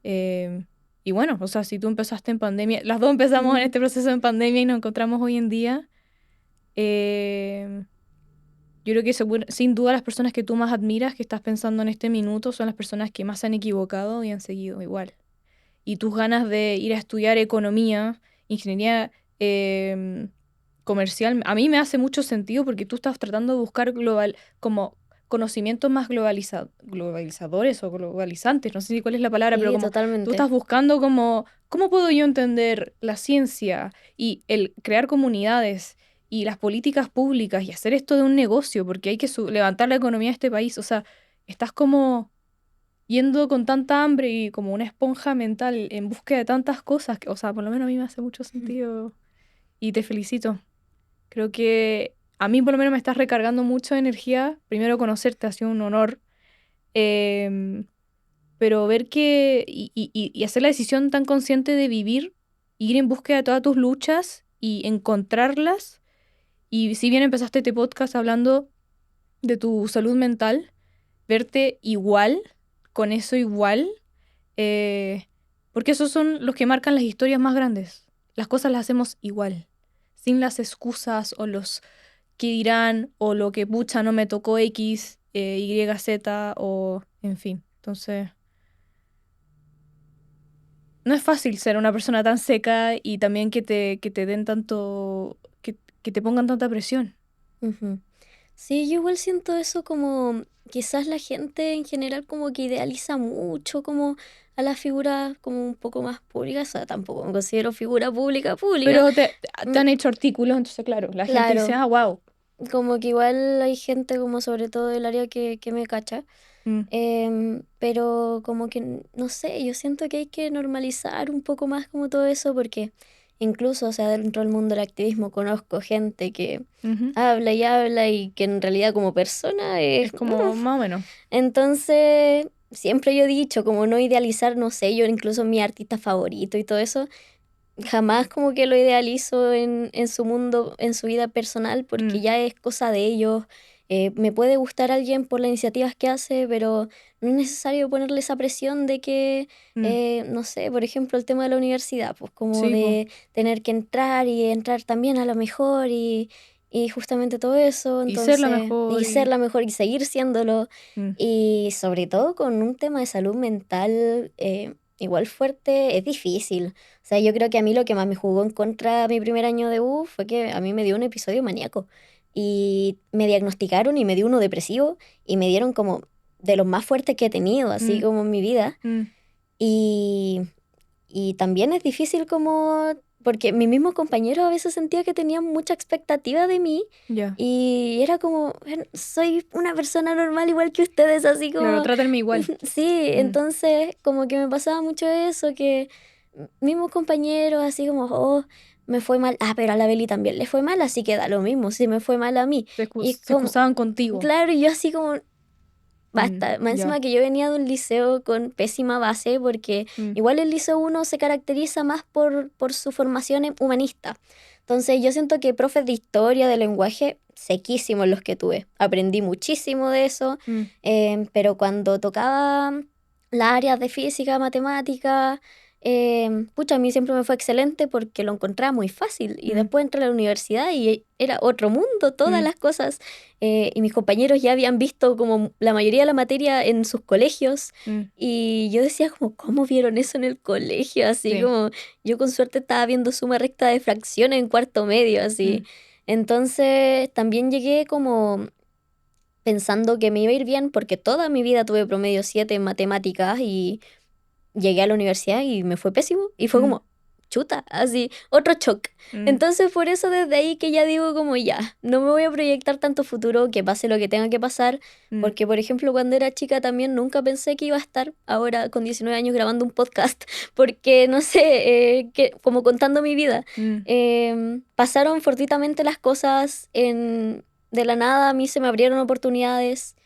Eh, y bueno, o sea, si tú empezaste en pandemia, las dos empezamos en Ujú. este proceso en pandemia y nos encontramos hoy en día, eh, yo creo que sin duda las personas que tú más admiras, que estás pensando en este minuto, son las personas que más se han equivocado y han seguido igual. Y tus ganas de ir a estudiar economía, ingeniería comercial, a mí me hace mucho sentido porque tú estás tratando de buscar como conocimientos más globalizadores o globalizantes, no sé si cuál es la palabra, pero Sí, como tú totalmente. estás buscando como, ¿cómo puedo yo entender la ciencia y el crear comunidades y las políticas públicas y hacer esto de un negocio? Porque hay que levantar la economía de este país, o sea, estás como yendo con tanta hambre y como una esponja mental en búsqueda de tantas cosas, que, o sea, por lo menos a mí me hace mucho Ujú. sentido y te felicito. Creo que a mí por lo menos me estás recargando mucho de energía. Primero conocerte ha sido un honor. em, pero ver que y hacer la decisión tan consciente de vivir, ir en búsqueda de todas tus luchas y encontrarlas. Y si bien empezaste este podcast hablando de tu salud mental, verte igual, con eso igual, porque esos son los que marcan las historias más grandes. Las cosas las hacemos igual, sin las excusas o los que dirán o lo que pucha no me tocó X, Y, Z o en fin. Entonces, no es fácil ser una persona tan seca y también que te den tanto, que te pongan tanta presión. Ujú. Sí, yo igual siento eso como quizás la gente en general como que idealiza mucho como a las figuras como un poco más públicas, o sea, tampoco me considero figura pública pública. Pero te Mm, han hecho artículos, entonces claro, la gente dice, Claro, ah, wow. como que igual hay gente como sobre todo del área que me cacha, pero como que, no sé, yo siento que hay que normalizar un poco más como todo eso porque incluso, o sea, dentro del mundo del activismo conozco gente que habla y que en realidad como persona Es como más o menos. entonces, siempre yo he dicho, como no idealizar, no sé, yo incluso mi artista favorito y todo eso, jamás como que lo idealizo en su mundo, en su vida personal, porque Mm, ya es cosa de ellos. Me puede gustar alguien por las iniciativas que hace, pero no es necesario ponerle esa presión de que, mm. no sé, por ejemplo, el tema de la universidad, pues como Sí, pues. de tener que entrar y entrar también a lo mejor y justamente todo eso, Y ser la entonces, mejor y ser y... la mejor y seguir siéndolo, mm, y sobre todo con un tema de salud mental igual fuerte, es difícil. O sea, yo creo que a mí lo que más me jugó en contra mi primer año de U fue que a mí me dio un episodio maníaco. Y me diagnosticaron y me dio uno depresivo y me dieron como de los más fuertes que he tenido, así mm, como en mi vida. mm, Y, y también es difícil como, porque mis mismos compañeros a veces sentía que tenían mucha expectativa de mí ya. y era como, "Bueno, soy una persona normal igual que ustedes, así Claro, como, trátenme igual. sí, Mm, entonces como que me pasaba mucho eso, que mismos compañeros así como, oh, me fue mal, ah, pero a la Beli también le fue mal, así que da lo mismo, si me fue mal a mí. Y es se como, excusaban contigo. claro, y yo así como, basta. Más Ya. encima que yo venía de un liceo con pésima base, porque Mm, igual el liceo uno se caracteriza más por su formación humanista. Entonces yo siento que profes de historia, de lenguaje, sequísimos los que tuve. Aprendí muchísimo de eso, mm, pero cuando tocaba las áreas de física, matemática, pucha, a mí siempre me fue excelente porque lo encontraba muy fácil. Y mm, después entré a la universidad y era otro mundo, todas mm, las cosas y mis compañeros ya habían visto como la mayoría de la materia en sus colegios mm. y yo decía como, ¿cómo vieron eso en el colegio? Así Sí. como, yo con suerte estaba viendo suma recta de fracciones en cuarto medio, Mm, así. Entonces también llegué como pensando que me iba a ir bien porque toda mi vida tuve promedio 7 en matemáticas y llegué a la universidad y me fue pésimo y fue mm, como, chuta, así, otro shock. mm, Entonces por eso desde ahí que ya digo como ya, no me voy a proyectar tanto futuro, que pase lo que tenga que pasar, mm. porque por ejemplo cuando era chica también nunca pensé que iba a estar ahora con 19 años grabando un podcast, porque no sé, que, como contando mi vida, Mm, pasaron fortuitamente las cosas de la nada, a mí se me abrieron oportunidades.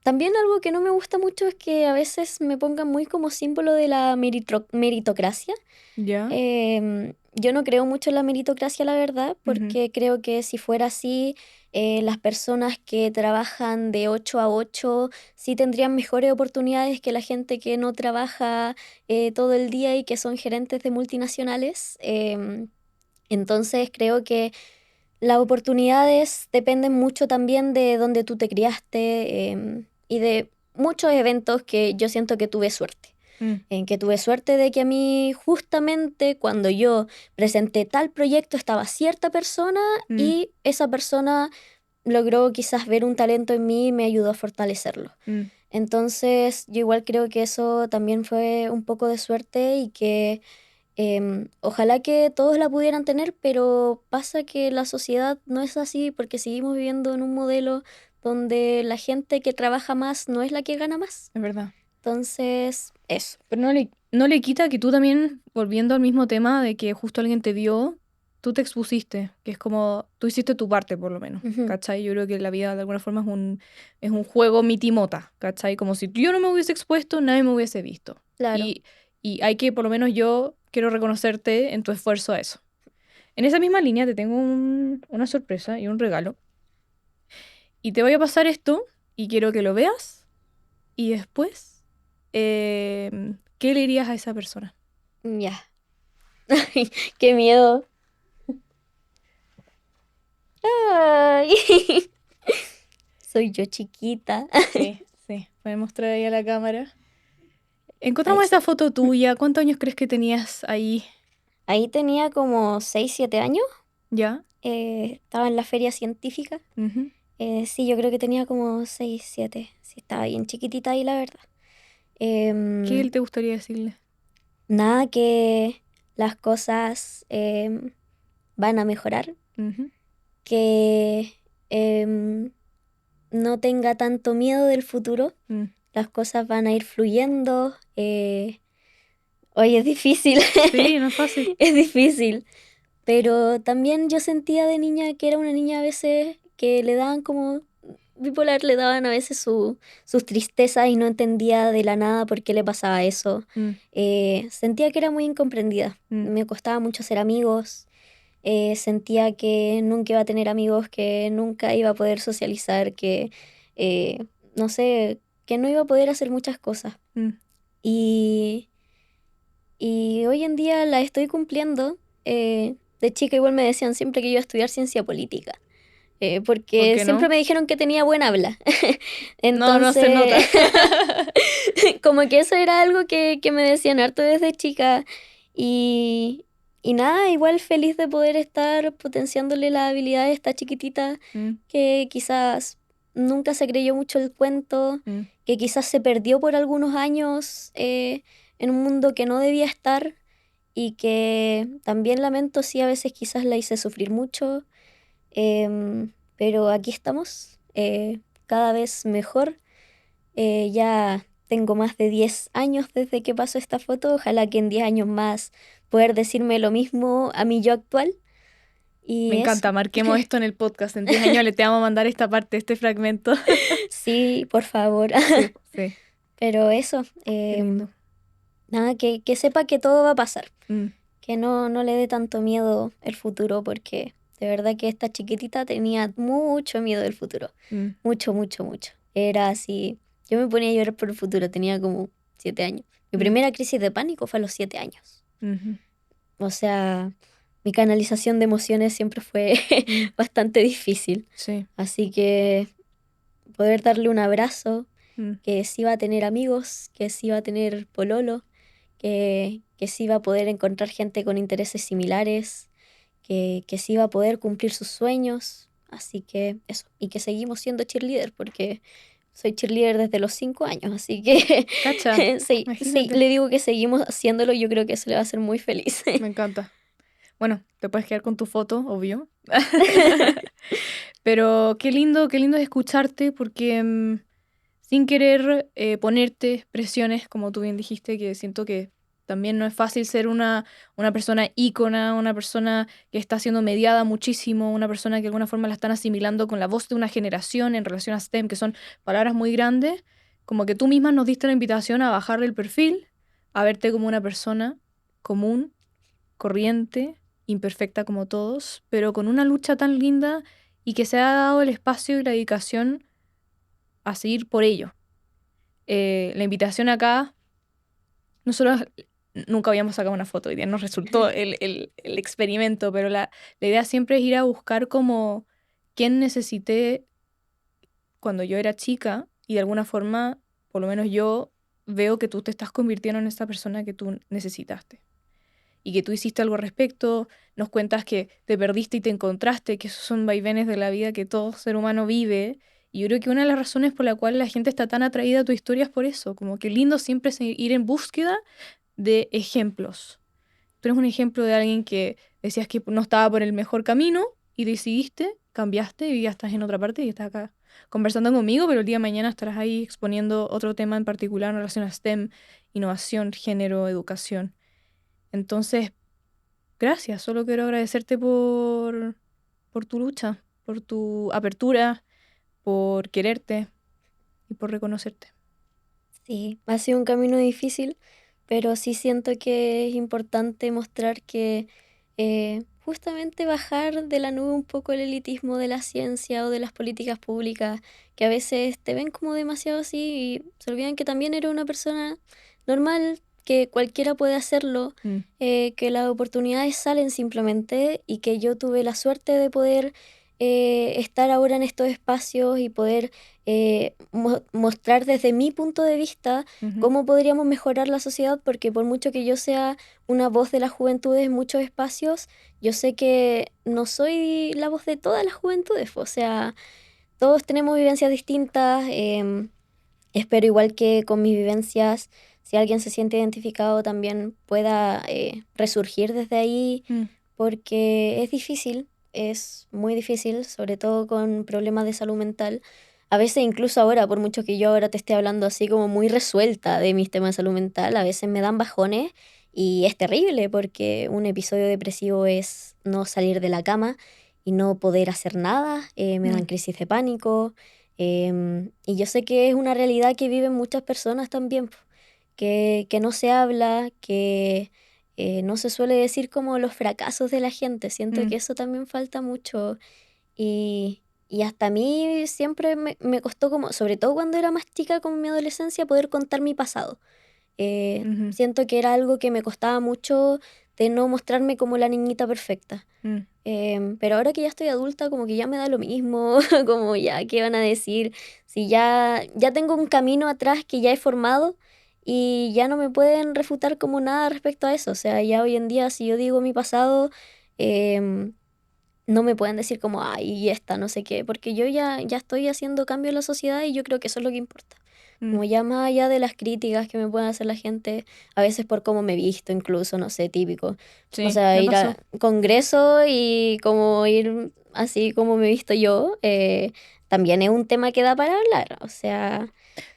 También algo que no me gusta mucho es que a veces me pongan muy como símbolo de la meritocracia. ya. Yo no creo mucho en la meritocracia, la verdad, Ujú, porque creo que si fuera así, las personas que trabajan de 8 a 8 sí tendrían mejores oportunidades que la gente que no trabaja todo el día y que son gerentes de multinacionales. Entonces creo que las oportunidades dependen mucho también de dónde tú te criaste y de muchos eventos que yo siento que tuve suerte. mm, En que tuve suerte de que a mí justamente cuando yo presenté tal proyecto estaba cierta persona mm, y esa persona logró quizás ver un talento en mí y me ayudó a fortalecerlo. mm. Entonces yo igual creo que eso también fue un poco de suerte y que ojalá que todos la pudieran tener, pero pasa que la sociedad no es así porque seguimos viviendo en un modelo donde la gente que trabaja más no es la que gana más. Es verdad. Entonces, eso. Pero no le quita que tú también, volviendo al mismo tema de que justo alguien te vio, tú te expusiste, que es como, tú hiciste tu parte por lo menos, Ujú. ¿cachai? Yo creo que la vida de alguna forma es un juego mitimota, ¿cachai? Como si yo no me hubiese expuesto, nadie me hubiese visto. Claro. Y hay que, por lo menos yo, quiero reconocerte en tu esfuerzo a eso. En esa misma línea te tengo una sorpresa y un regalo. Y te voy a pasar esto y quiero que lo veas y después, ¿qué le dirías a esa persona? Ya. Ay, qué miedo. Ay. Soy yo chiquita. Sí, sí, voy a mostrar ahí a la cámara. Ahí, Encontramos esa foto tuya. ¿Cuántos años crees que tenías ahí? ahí tenía como 6 7 años. ¿Ya? Estaba en la feria científica. Ujú. Sí, yo creo que tenía como 6 7. Sí, estaba bien chiquitita ahí, la verdad. ¿Qué Em, te gustaría decirle? Nada, que las cosas van a mejorar. Ujú. Que em, no tenga tanto miedo del futuro. Mm. Las cosas van a ir fluyendo. Oye, es difícil. Sí, no es fácil. Es difícil. Pero también yo sentía de niña que era una niña a veces que le daban como bipolar, le daban a veces sus tristezas y no entendía de la nada por qué le pasaba eso. Mm, Sentía que era muy incomprendida. mm, Me costaba mucho ser amigos. Sentía que nunca iba a tener amigos, que nunca iba a poder socializar, que no sé, que no iba a poder hacer muchas cosas. mm. Y, y hoy en día la estoy cumpliendo. De chica igual me decían siempre que iba a estudiar ciencia política, ¿Por porque qué siempre no? me dijeron que tenía buen habla. No, no se nota. Entonces, como que eso era algo que me decían harto desde chica. Y, y nada, igual feliz de poder estar potenciándole la habilidad a esta chiquitita Mm, que quizás nunca se creyó mucho el cuento, mm, que quizás se perdió por algunos años en un mundo que no debía estar y que también lamento si a veces quizás la hice sufrir mucho, pero aquí estamos, cada vez mejor. Ya tengo más de 10 años desde que pasó esta foto, ojalá que en 10 años más poder decirme lo mismo a mi yo actual. Me Y eso, encanta, marquemos esto en el podcast. En 10 años le te vamos a mandar esta parte, este fragmento. sí, por favor. Sí, sí, Pero eso, qué lindo. nada, que sepa que todo va a pasar, Mm, que no le dé tanto miedo el futuro, porque de verdad que esta chiquitita tenía mucho miedo del futuro, mm, mucho, mucho, mucho. Era así, yo me ponía a llorar por el futuro, tenía como 7 años. Mi mm, primera crisis de pánico fue a los 7 años. ujú, O sea, mi canalización de emociones siempre fue mm, bastante difícil. sí. Así que poder darle un abrazo, Mm, que sí va a tener amigos, que sí va a tener pololo, que sí va a poder encontrar gente con intereses similares, que sí va a poder cumplir sus sueños. Así que eso, y que seguimos siendo cheerleader, porque soy cheerleader desde los 5 años, así que cacha, sí, sí, imagínate. le digo que seguimos haciéndolo, yo creo que eso le va a hacer muy feliz. Me encanta. Bueno, te puedes quedar con tu foto, obvio. Pero qué lindo es escucharte porque sin querer ponerte presiones, como tú bien dijiste, que siento que también no es fácil ser una persona ícona, una persona que está siendo mediada muchísimo, una persona que de alguna forma la están asimilando con la voz de una generación en relación a STEM, que son palabras muy grandes, como que tú misma nos diste la invitación a bajarle el perfil, a verte como una persona común, corriente, imperfecta como todos, pero con una lucha tan linda y que se ha dado el espacio y la dedicación a seguir por ello. La invitación acá, nosotros nunca habíamos sacado una foto, hoy día nos resultó el experimento, pero la idea siempre es ir a buscar como quién necesité cuando yo era chica y de alguna forma, por lo menos yo veo que tú te estás convirtiendo en esta persona que tú necesitaste y que tú hiciste algo al respecto, nos cuentas que te perdiste y te encontraste, que esos son vaivenes de la vida que todo ser humano vive. Y yo creo que una de las razones por la cual la gente está tan atraída a tu historia es por eso, como que lindo siempre es ir en búsqueda de ejemplos. Tú eres un ejemplo de alguien que decías que no estaba por el mejor camino y decidiste, cambiaste y ya estás en otra parte y estás acá conversando conmigo, pero el día de mañana estarás ahí exponiendo otro tema en particular en relación a STEM, innovación, género, educación. Entonces, gracias. Solo quiero agradecerte por tu lucha, por tu apertura, por quererte y por reconocerte. Sí, ha sido un camino difícil, pero sí siento que es importante mostrar que justamente bajar de la nube un poco el elitismo de la ciencia o de las políticas públicas, que a veces te ven como demasiado así y se olvidan que también eres una persona normal, que cualquiera puede hacerlo, Mm, que las oportunidades salen simplemente y que yo tuve la suerte de poder estar ahora en estos espacios y poder mostrar desde mi punto de vista ujú, cómo podríamos mejorar la sociedad, porque por mucho que yo sea una voz de las juventudes en muchos espacios, yo sé que no soy la voz de todas las juventudes, o sea, todos tenemos vivencias distintas, espero igual que con mis vivencias, si alguien se siente identificado también pueda resurgir desde ahí, mm, porque es difícil, es muy difícil, sobre todo con problemas de salud mental. A veces incluso ahora, por mucho que yo ahora te esté hablando así como muy resuelta de mis temas de salud mental, a veces me dan bajones y es terrible porque un episodio depresivo es no salir de la cama y no poder hacer nada, me dan mm. crisis de pánico, y yo sé que es una realidad que viven muchas personas también, po, que no se habla, que no se suele decir como los fracasos de la gente. Siento Mm, que eso también falta mucho y hasta a mí siempre me costó como, sobre todo cuando era más chica como en mi adolescencia, poder contar mi pasado. ujú, Siento que era algo que me costaba mucho de no mostrarme como la niñita perfecta. mm. Pero ahora que ya estoy adulta, como que ya me da lo mismo, como ya, ¿qué van a decir? Si ya tengo un camino atrás que ya he formado y ya no me pueden refutar como nada respecto a eso. O sea, ya hoy en día si yo digo mi pasado, em, no me pueden decir como, ay, y esta, no sé qué, porque yo ya estoy haciendo cambio en la sociedad y yo creo que eso es lo que importa. Mm, Como ya más allá de las críticas que me pueden hacer la gente, a veces por cómo me visto, incluso, no sé, típico. O sí, sea, me ir pasó. a congreso y como ir así como me he visto yo, también es un tema que da para hablar. O sea,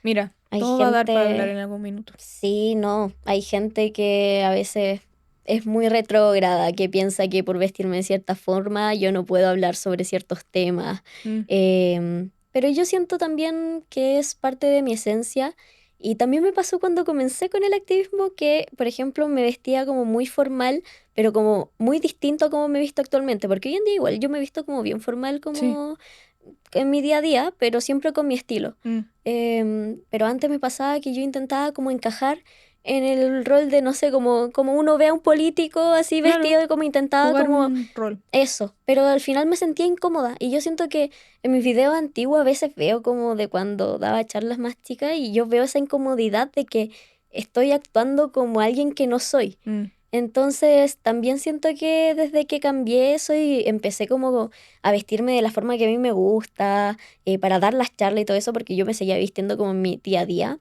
Mira, hay todo va a dar para hablar gente, en algún minuto. sí, no, hay gente que a veces es muy retrógrada, que piensa que por vestirme de cierta forma yo no puedo hablar sobre ciertos temas. Mm, Pero yo siento también que es parte de mi esencia. Y también me pasó cuando comencé con el activismo que, por ejemplo, me vestía como muy formal, pero como muy distinto a como me he visto actualmente. Porque hoy en día igual yo me he visto como bien formal sí. como en mi día a día, pero siempre con mi estilo. Mm. Pero antes me pasaba que yo intentaba como encajar en el rol de, no sé, como uno ve a un político así Claro, vestido, como intentaba jugar como un rol. eso, pero al final me sentía incómoda y yo siento que en mis videos antiguos a veces veo como de cuando daba charlas más chicas y yo veo esa incomodidad de que estoy actuando como alguien que no soy. Mm, Entonces también siento que desde que cambié eso y empecé como a vestirme de la forma que a mí me gusta, para dar las charlas y todo eso, porque yo me seguía vistiendo como en mi día a día,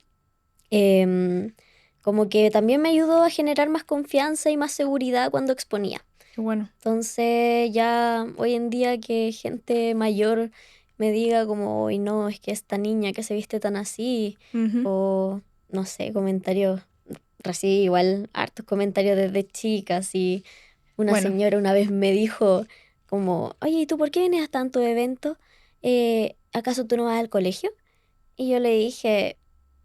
em, como que también me ayudó a generar más confianza y más seguridad cuando exponía. qué bueno. Entonces ya hoy en día que gente mayor me diga como, hoy no, es que esta niña que se viste tan así, Ujú, o no sé, comentarios, recibí igual hartos comentarios desde chicas y una bueno, señora una vez me dijo como, oye, ¿y tú por qué vienes a tantos eventos? ¿Acaso tú no vas al colegio? Y yo le dije,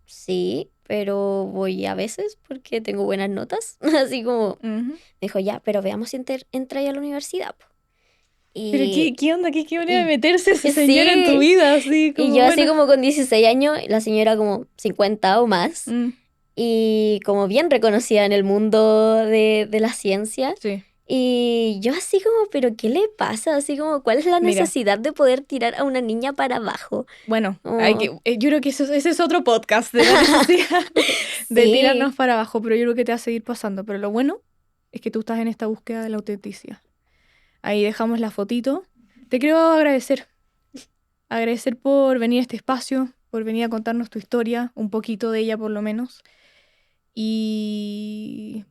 sí, pero voy a veces porque tengo buenas notas. Así como, ujú. dijo, ya, pero veamos si entra ya a la universidad, po". Pero Y, qué onda, qué manera de y meterse esa señora en tu sí, vida, así y como yo así bueno. como con 16 años, la señora como 50 o más, Mm, y como bien reconocida en el mundo de la ciencia. sí, Y yo así como, pero ¿qué le pasa? Así como, ¿cuál es la mira, necesidad de poder tirar a una niña para abajo? bueno, Como, yo creo que ese es otro podcast de la necesidad de sí, tirarnos para abajo, pero yo creo que te va a seguir pasando. Pero lo bueno es que tú estás en esta búsqueda de la autenticidad. Ahí dejamos la fotito. Te quiero agradecer por venir a este espacio, por venir a contarnos tu historia, un poquito de ella por lo menos. Y,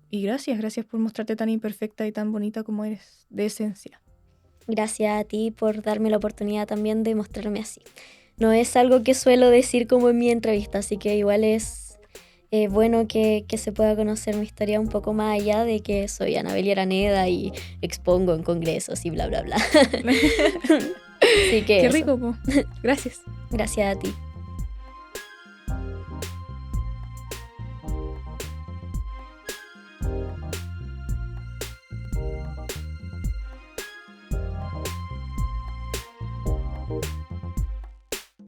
y gracias por mostrarte tan imperfecta y tan bonita como eres, de esencia. gracias a ti por darme la oportunidad también de mostrarme así. No es algo que suelo decir como en mi entrevista, así que igual bueno que se pueda conocer mi historia un poco más allá de que soy Anabeli Araneda y expongo en congresos y bla, bla, bla. Así que Qué eso. rico, po. Gracias. Gracias a ti.